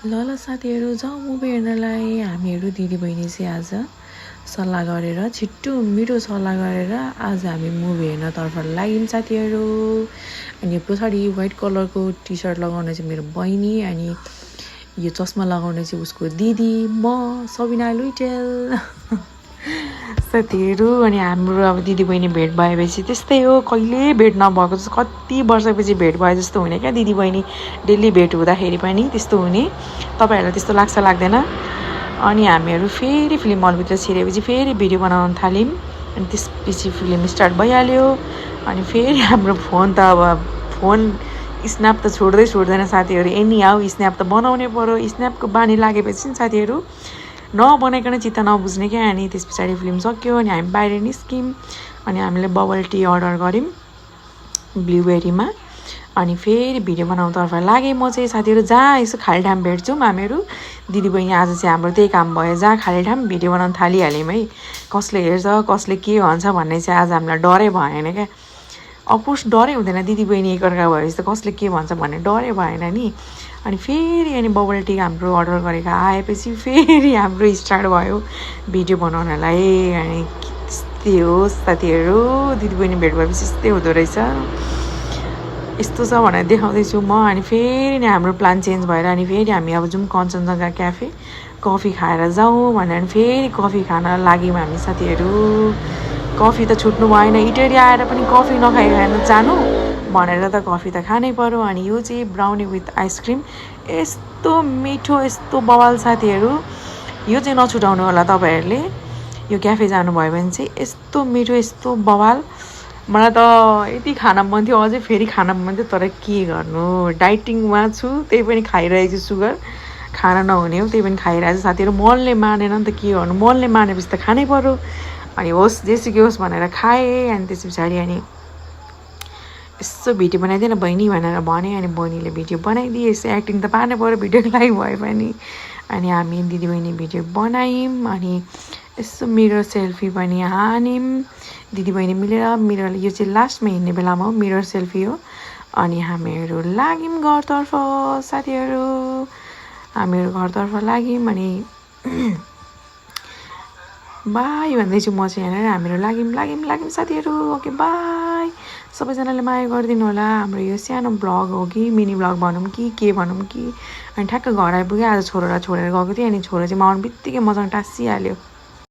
ल ल साथीहरू जाउँ मुभी हेर्नलाई। हामीहरू दिदीबहिनी चाहिँ आज सल्लाह गरेर छिट्टो मिठो सल्लाह गरेर आज हामी मुभी हेर्नतर्फ लाग्यौँ साथीहरू। अनि पछाडि व्हाइट कलरको टी सर्ट लगाउने चाहिँ मेरो बहिनी, अनि यो चस्मा लगाउने चाहिँ उसको दिदी, म सबिना लुइटेल साथीहरू। अनि हाम्रो अब दिदीबहिनी भेट भएपछि त्यस्तै हो, कहिले भेट नभएको जस्तो, कति वर्षपछि भेट भए जस्तो हुने क्या दिदीबहिनी। डेली भेट हुँदाखेरि पनि त्यस्तो हुने। तपाईँहरूलाई त्यस्तो लाग्छ लाग्दैन? अनि हामीहरू फेरि फिल्म हलभित्र छिरेपछि फेरि भिडियो बनाउन थाल्यौँ। अनि त्यसपछि फिल्म स्टार्ट भइहाल्यो। अनि फेरि हाम्रो फोन त अब फोन स्न्याप त छोड्दैन साथीहरू। एनी हाउ स्न्याप त बनाउनै पर्यो। स्न्यापको बानी लागेपछि नि साथीहरू नबनाइकन चित्त नबुझ्ने क्या। अनि त्यस पछाडि फिल्म सक्यो अनि हामी बाहिर निस्क्यौँ। अनि हामीले बबल टी अर्डर गऱ्यौँ ब्लुबेरीमा। अनि फेरि भिडियो बनाउनतर्फ लागेँ म चाहिँ साथीहरू। जहाँ यसो खाली ठाउँ भेट्छौँ हामीहरू दिदीबहिनी, आज चाहिँ हाम्रो त्यही काम भयो। जहाँ खाली ठाउँ भिडियो बनाउन थालिहाल्यौँ है। कसले हेर्छ कसले के भन्छ भन्ने चाहिँ आज हामीलाई डरै भएन क्या। अफकोर्स डरै हुँदैन, दिदीबहिनी एकअर्का भएपछि त कसले के भन्छ भन्ने डरै भएन नि। अनि फेरि अनि बबल टी हाम्रो अर्डर गरेको आएपछि फेरि हाम्रो स्टार्ट भयो भिडियो बनाउनलाई। अनि त्यस्तै हो साथीहरू, दिदीबहिनी भेट भएपछि यस्तै हुँदो रहेछ। यस्तो छ भनेर देखाउँदैछु म। अनि फेरि नि हाम्रो प्लान चेन्ज भएर अनि फेरि हामी अब जाउँ कञ्चनजङ्घा क्याफे, कफी खाएर जाउँ भनेर फेरि कफी खान लाग्यौँ हामी साथीहरू। कफी त छुट्नु भएन, इटरी आएर पनि कफी नखाइकन जानु भनेर त कफी त खानै पर्यो। अनि यो चाहिँ ब्राउनी विथ आइसक्रिम, यस्तो मिठो यस्तो बवाल साथीहरू। यो चाहिँ नछुटाउनु होला तपाईँहरूले। यो क्याफे जानुभयो भने चाहिँ यस्तो मिठो यस्तो बवाल। मलाई त यति खान मन थियो, अझै फेरि खान मन थियो, तर के गर्नु, डाइटिङमा छु, त्यही पनि खाइरहेको छु। सुगर खान नहुने हो त्यही पनि खाइरहेको छु साथीहरू। मनले मानेन नि त के गर्नु, मनले मानेपछि त खानै पर्यो। अनि होस् जेसुकै होस् भनेर खाएँ। अनि त्यस पछाडि अनि यसो भिडियो बनाइदिएन बहिनी भनेर भने। अनि बहिनीले भिडियो बनाइदिए। यसो एक्टिङ त पार्नै पऱ्यो भिडियोको लागि भए पनि। अनि हामी दिदीबहिनी भिडियो बनायौँ। अनि यसो मिरर सेल्फी पनि हान्यौँ दिदीबहिनी मिलेर। मिरर यो चाहिँ लास्टमा हिँड्ने बेलामा हो, मिरर सेल्फी हो। अनि हामीहरू लाग्यौँ घरतर्फ साथीहरू। हामीहरू घरतर्फ लाग्यौँ। अनि बाई भन्दैछु म चाहिँ यहाँनिर। हामीहरू लाग्यौँ साथीहरू। Okay by. सबैजनाले माया गरिदिनु होला। हाम्रो यो सानो ब्लग हो कि मिनी ब्लग भनौँ कि के भनौँ कि। अनि ठ्याक्क घर आइपुगेँ। आज छोरालाई छोडेर गएको थिएँ। अनि छोरा चाहिँ म आउनु बित्तिकै मसँग टाँसिहाल्यो।